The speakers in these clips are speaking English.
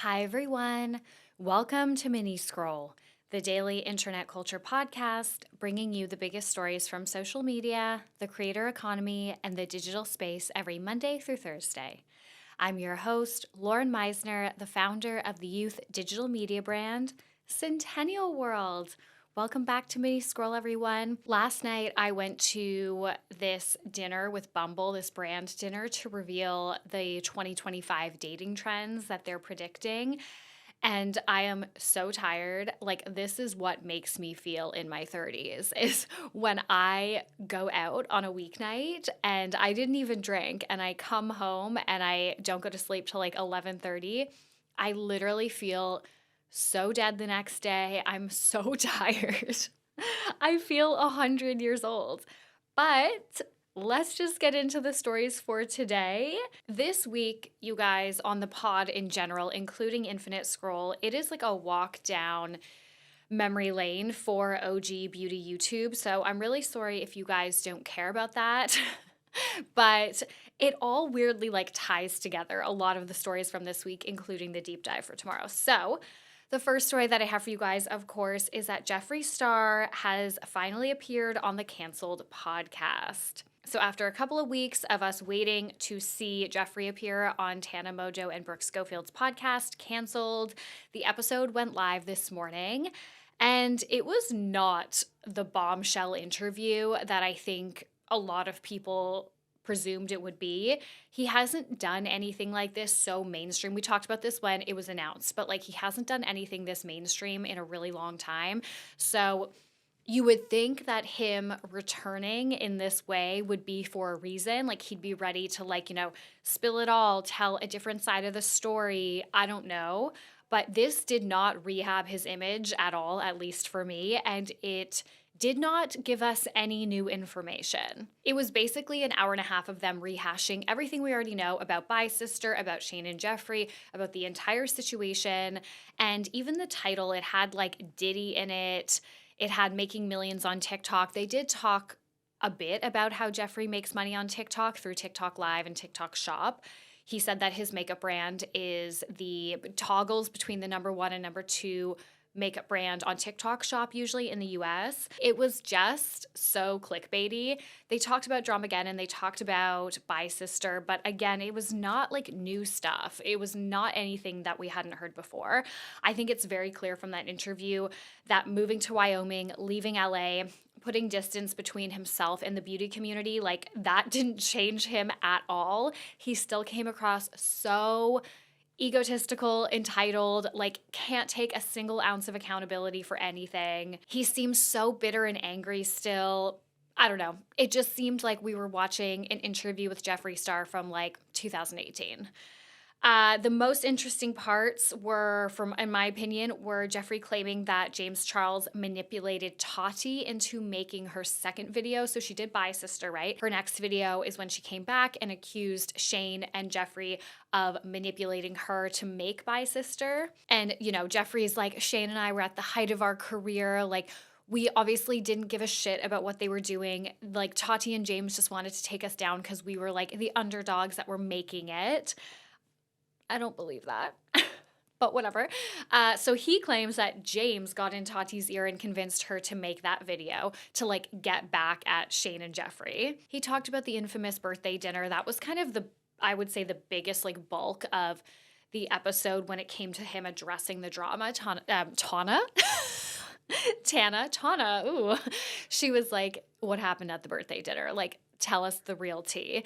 Hi, everyone. Welcome to Mini Scroll, the daily internet culture podcast bringing you the biggest stories from social media, the creator economy, and the digital space every Monday through Thursday. I'm your host, Lauren Meisner, the founder of the youth digital media brand, Centennial World. Welcome back to Mini Scroll, everyone. Last night, I went to this dinner with Bumble, this brand dinner, to reveal the 2025 dating trends that they're predicting. And I am so tired. Like, this is what makes me feel in my 30s, is when I go out on a weeknight and I didn't even drink and I come home and I don't go to sleep till like 11:30. I literally feel so dead the next day. I'm so tired. I feel 100 years old. But let's just get into the stories for today. This week, you guys, on the pod in general, including Infinite Scroll, it is like a walk down memory lane for OG beauty YouTube. So I'm really sorry if you guys don't care about that. But it all weirdly like ties together, a lot of the stories from this week, including the deep dive for tomorrow. So the first story that I have for you guys, of course, is that Jeffree Star has finally appeared on the canceled podcast. So after a couple of weeks of us waiting to see Jeffree appear on Tana Mojo and Brooke Schofield's podcast, Canceled, the episode went live this morning. And it was not the bombshell interview that I think a lot of people presumed it would be. He hasn't done anything like this so mainstream. We talked about this when it was announced, but like he hasn't done anything this mainstream in a really long time. So you would think that him returning in this way would be for a reason. Like he'd be ready to spill it all, tell a different side of the story. I don't know. But this did not rehab his image at all, at least for me. And it did not give us any new information. It was basically an hour and a half of them rehashing everything we already know about Bye Sister, about Shane and Jeffree, about the entire situation. And even the title, it had like Diddy in it. It had Making Millions on TikTok. They did talk a bit about how Jeffree makes money on TikTok through TikTok Live and TikTok Shop. He said that his makeup brand is the toggles between the number one and number two makeup brand on TikTok Shop, usually in the US. It was just so clickbaity. They talked about Dramageddon and they talked about Bye Sister, but again, it was not like new stuff. It was not anything that we hadn't heard before. I think it's very clear from that interview that moving to Wyoming, leaving LA, putting distance between himself and the beauty community, like that didn't change him at all. He still came across so egotistical, entitled, like can't take a single ounce of accountability for anything. He seems so bitter and angry still. I don't know. It just seemed like we were watching an interview with Jeffree Star from like 2018. The most interesting parts were, in my opinion, were Jeffree claiming that James Charles manipulated Tati into making her second video. So she did Bye Sister, right? Her next video is when she came back and accused Shane and Jeffree of manipulating her to make Bye Sister. And, Jeffree's like, Shane and I were at the height of our career. Like, we obviously didn't give a shit about what they were doing. Like, Tati and James just wanted to take us down because we were like the underdogs that were making it. I don't believe that, but whatever. So he claims that James got in Tati's ear and convinced her to make that video to like get back at Shane and Jeffree. He talked about the infamous birthday dinner. That was kind of I would say the biggest like bulk of the episode when it came to him addressing the drama. Tana. Ooh. She was like, what happened at the birthday dinner? Like, tell us the real tea.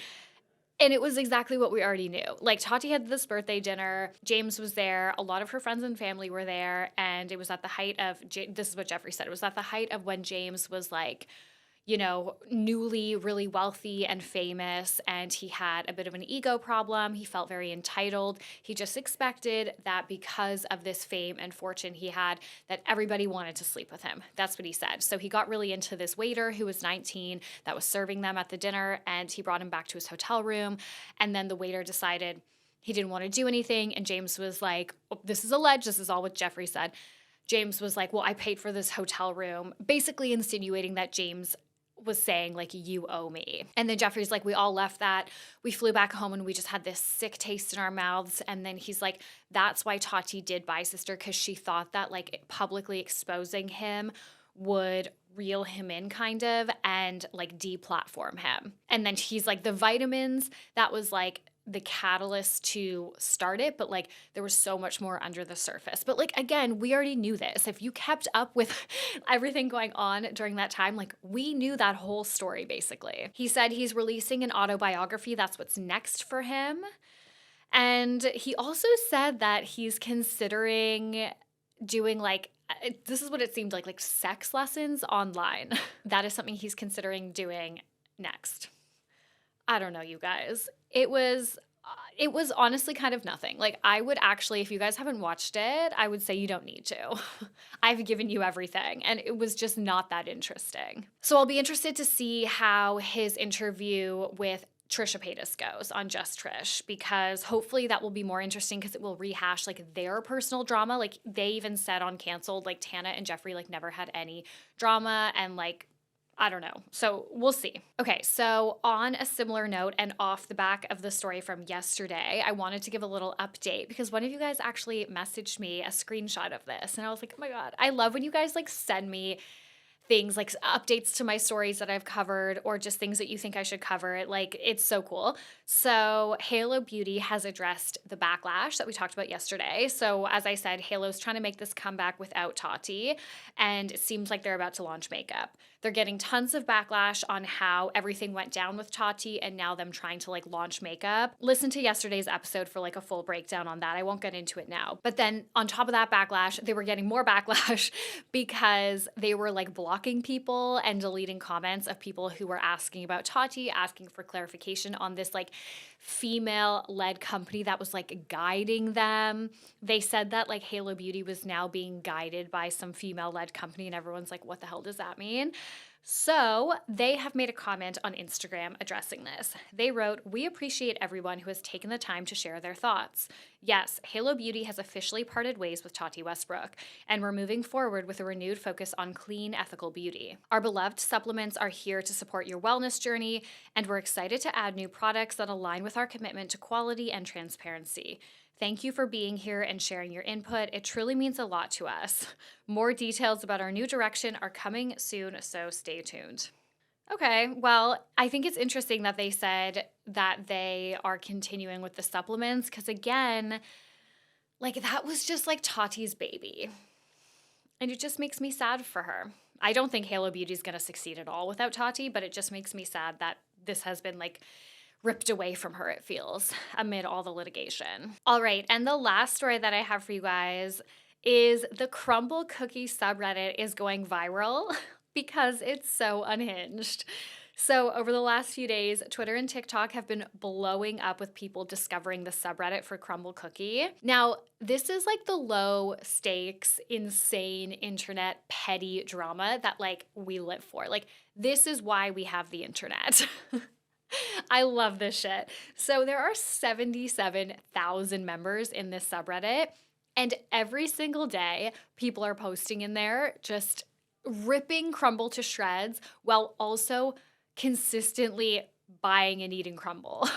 And it was exactly what we already knew. Like, Tati had this birthday dinner. James was there. A lot of her friends and family were there. And it was at the height of, this is what Jeffree said, it was at the height of when James was like, newly really wealthy and famous, and he had a bit of an ego problem. He felt very entitled. He just expected that because of this fame and fortune he had, that everybody wanted to sleep with him. That's what he said. So he got really into this waiter who was 19 that was serving them at the dinner, and he brought him back to his hotel room. And then the waiter decided he didn't want to do anything, and James was like, oh, this is alleged. This is all what Jeffree said. James was like, well, I paid for this hotel room, basically insinuating that James was saying like, you owe me. And then Jeffree's like, we all left that. We flew back home and we just had this sick taste in our mouths. And then he's like, that's why Tati did buy Sister, because she thought that like publicly exposing him would reel him in kind of and like deplatform him. And then he's like, the vitamins, that was like the catalyst to start it, but like there was so much more under the surface. But like, again, we already knew this. If you kept up with everything going on during that time, like we knew that whole story basically. He said he's releasing an autobiography. That's what's next for him. And he also said that he's considering doing like, this is what it seemed like sex lessons online. That is something he's considering doing next. I don't know, you guys. It was honestly kind of nothing. Like, I would actually, if you guys haven't watched it, I would say you don't need to. I've given you everything, and it was just not that interesting. So I'll be interested to see how his interview with Trisha Paytas goes on Just Trish, because hopefully that will be more interesting because it will rehash like their personal drama. Like, they even said on Canceled, like Tana and Jeffree like never had any drama, and like, I don't know. So we'll see. Okay, so on a similar note and off the back of the story from yesterday, I wanted to give a little update because one of you guys actually messaged me a screenshot of this. And I was like, oh my God, I love when you guys like send me things like updates to my stories that I've covered or just things that you think I should cover. Like, it's so cool. So Halo Beauty has addressed the backlash that we talked about yesterday. So as I said, Halo's trying to make this comeback without Tati, and it seems like they're about to launch makeup. They're getting tons of backlash on how everything went down with Tati and now them trying to like launch makeup. Listen to yesterday's episode for like a full breakdown on that. I won't get into it now. But then on top of that backlash, they were getting more backlash because they were like blocking people and deleting comments of people who were asking about Tati, asking for clarification on this like female-led company that was like guiding them. They said that like Halo Beauty was now being guided by some female-led company, and everyone's like, what the hell does that mean? So they have made a comment on Instagram addressing this. They wrote, "We appreciate everyone who has taken the time to share their thoughts. Yes, Halo Beauty has officially parted ways with Tati Westbrook, and we're moving forward with a renewed focus on clean, ethical beauty. Our beloved supplements are here to support your wellness journey, and we're excited to add new products that align with our commitment to quality and transparency. Thank you for being here and sharing your input. It truly means a lot to us. More details about our new direction are coming soon, so stay tuned." Okay, well, I think it's interesting that they said that they are continuing with the supplements because, again, like that was just like Tati's baby. And it just makes me sad for her. I don't think Halo Beauty is going to succeed at all without Tati, but it just makes me sad that this has been like ripped away from her, it feels, amid all the litigation. All right, and the last story that I have for you guys is the Crumbl Cookies subreddit is going viral because it's so unhinged. So over the last few days, Twitter and TikTok have been blowing up with people discovering the subreddit for Crumbl Cookie. Now, this is like the low stakes, insane internet petty drama that like we live for. Like, this is why we have the internet. I love this shit. So there are 77,000 members in this subreddit, and every single day people are posting in there just ripping Crumbl to shreds while also consistently buying and eating Crumbl.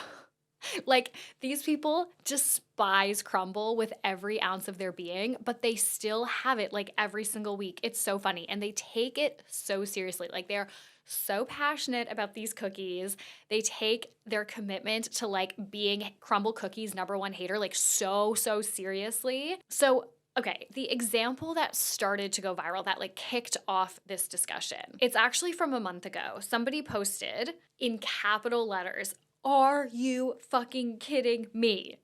Like, these people despise Crumbl with every ounce of their being, but they still have it like every single week. It's so funny, and they take it so seriously. Like, they're so passionate about these cookies. They take their commitment to like being Crumbl Cookies' #1 hater like so seriously. So, okay, the example that started to go viral, that like kicked off this discussion, it's actually from a month ago. Somebody posted in capital letters, "Are you fucking kidding me?"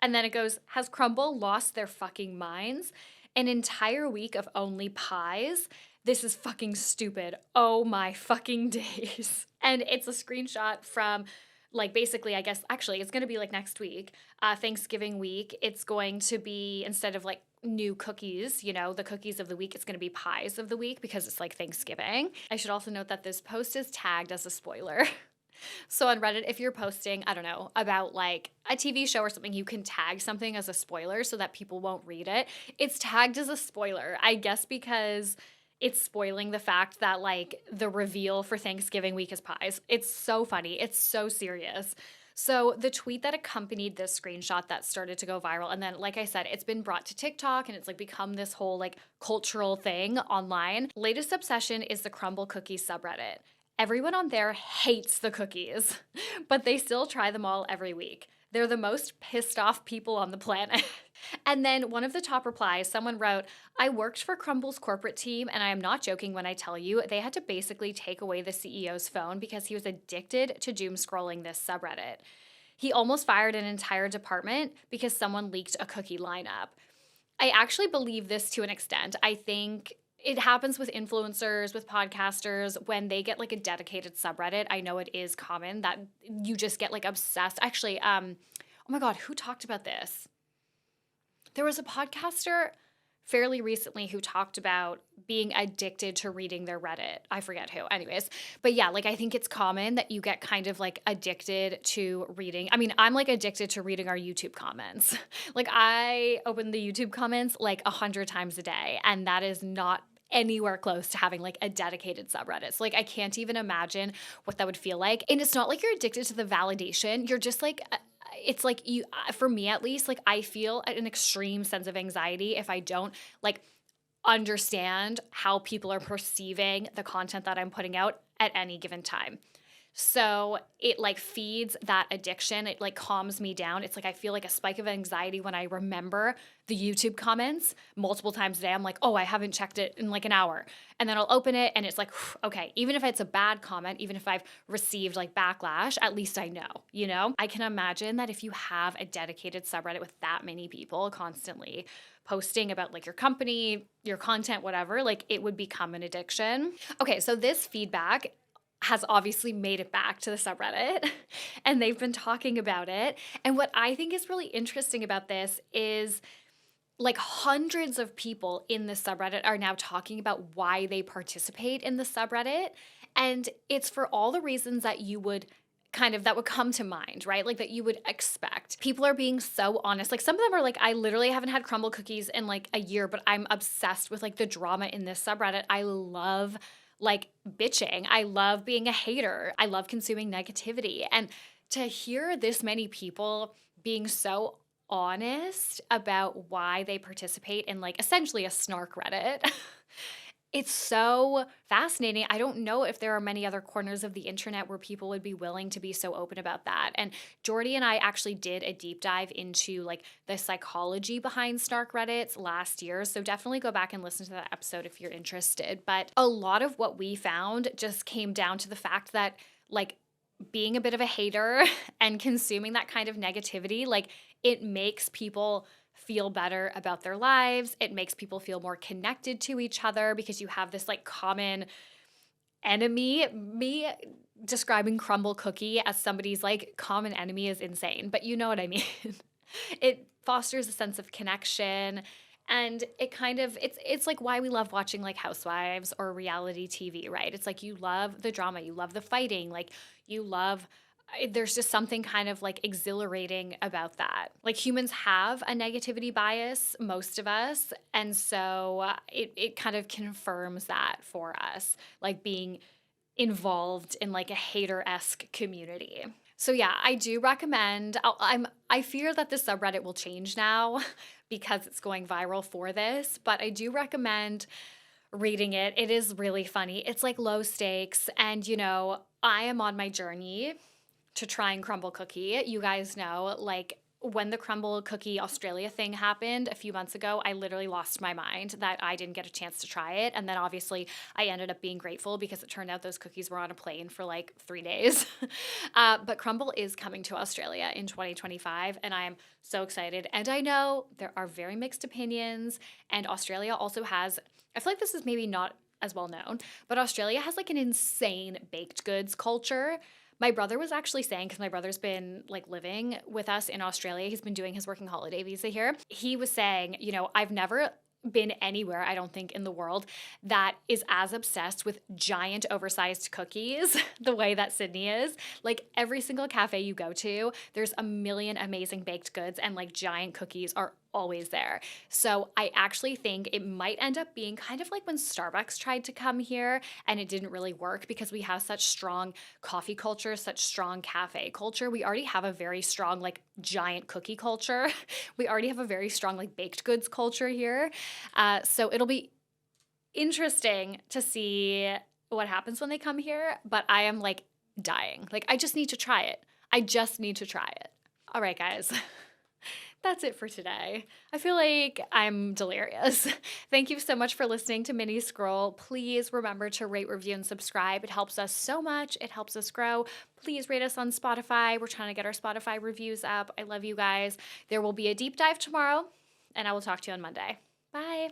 And then it goes, "Has Crumbl lost their fucking minds? An entire week of only pies? This is fucking stupid. Oh my fucking days." And it's a screenshot from like basically, I guess, actually it's going to be like next week, Thanksgiving week. It's going to be, instead of like new cookies, you know, the cookies of the week, it's going to be pies of the week because it's like Thanksgiving. I should also note that this post is tagged as a spoiler. So on Reddit, if you're posting, I don't know, about like a TV show or something, you can tag something as a spoiler so that people won't read it. It's tagged as a spoiler, I guess, because it's spoiling the fact that like the reveal for Thanksgiving week is pies. It's so funny. It's so serious. So the tweet that accompanied this screenshot that started to go viral, and then like I said, it's been brought to TikTok and it's like become this whole like cultural thing online. Latest obsession is the Crumbl Cookies subreddit. Everyone on there hates the cookies, but they still try them all every week. They're the most pissed off people on the planet. And then one of the top replies, someone wrote, I worked for Crumbl's corporate team, and I am not joking when I tell you they had to basically take away the CEO's phone because he was addicted to doom scrolling this subreddit. He almost fired an entire department because someone leaked a cookie lineup. I actually believe this to an extent. I think it happens with influencers, with podcasters, when they get like a dedicated subreddit. I know it is common that you just get like obsessed. Actually, oh my God, who talked about this? There was a podcaster fairly recently who talked about being addicted to reading their Reddit. I forget who. Anyways, but yeah, like I think it's common that you get kind of like addicted to reading. I mean, I'm like addicted to reading our YouTube comments. Like I open the YouTube comments like 100 times a day, and that is not anywhere close to having like a dedicated subreddit. So like I can't even imagine what that would feel like. And it's not like you're addicted to the validation. You're just like it's like you, for me at least, like I feel an extreme sense of anxiety if I don't like understand how people are perceiving the content that I'm putting out at any given time. So it like feeds that addiction. It like calms me down. It's like I feel like a spike of anxiety when I remember the YouTube comments multiple times a day. I'm like, oh, I haven't checked it in like an hour. And then I'll open it and it's like, okay, even if it's a bad comment, even if I've received like backlash, at least I know, you know? I can imagine that if you have a dedicated subreddit with that many people constantly posting about like your company, your content, whatever, like it would become an addiction. Okay, so this feedback has obviously made it back to the subreddit and they've been talking about it. And what I think is really interesting about this is like hundreds of people in the subreddit are now talking about why they participate in the subreddit. And it's for all the reasons that you would that would come to mind, right? Like that you would expect. People are being so honest. Like some of them are like, I literally haven't had Crumbl Cookies in like a year, but I'm obsessed with like the drama in this subreddit. I love like bitching. I love being a hater. I love consuming negativity. And to hear this many people being so honest about why they participate in like essentially a snark Reddit, it's so fascinating. I don't know if there are many other corners of the internet where people would be willing to be so open about that. And Jordy and I actually did a deep dive into like the psychology behind snark Reddits last year. So definitely go back and listen to that episode if you're interested. But a lot of what we found just came down to the fact that like being a bit of a hater and consuming that kind of negativity, like it makes people feel better about their lives. It makes people feel more connected to each other because you have this like common enemy. Me describing Crumbl Cookie as somebody's like common enemy is insane, but you know what I mean. It fosters a sense of connection, and it kind of it's like why we love watching like Housewives or reality TV, right? It's like you love the drama, you love the fighting, like you love there's just something kind of like exhilarating about that. Like humans have a negativity bias, most of us. And so it kind of confirms that for us, like being involved in like a hater-esque community. So yeah, I do recommend, I fear that this subreddit will change now because it's going viral for this, but I do recommend reading it. It is really funny. It's like low stakes. And you know, I am on my journey to trying Crumbl Cookie. You guys know, like when the Crumbl Cookie Australia thing happened a few months ago, I literally lost my mind that I didn't get a chance to try it. And then obviously I ended up being grateful because it turned out those cookies were on a plane for like 3 days. But Crumbl is coming to Australia in 2025 and I am so excited. And I know there are very mixed opinions, and Australia also has, I feel like this is maybe not as well known, but Australia has like an insane baked goods culture. My brother was actually saying, because my brother's been like living with us in Australia, he's been doing his working holiday visa here. He was saying, you know, I've never been anywhere, I don't think, in the world that is as obsessed with giant oversized cookies the way that Sydney is. Like every single cafe you go to, there's a million amazing baked goods, and like giant cookies are always there. So I actually think it might end up being kind of like when Starbucks tried to come here and it didn't really work because we have such strong coffee culture, such strong cafe culture. We already have a very strong, like, giant cookie culture. We already have a very strong, like, baked goods culture here. So it'll be interesting to see what happens when they come here, but I am like dying. Like, I just need to try it. I just need to try it. All right, guys. That's it for today. I feel like I'm delirious. Thank you so much for listening to Mini Scroll. Please remember to rate, review, and subscribe. It helps us so much. It helps us grow. Please rate us on Spotify. We're trying to get our Spotify reviews up. I love you guys. There will be a deep dive tomorrow, and I will talk to you on Monday. Bye.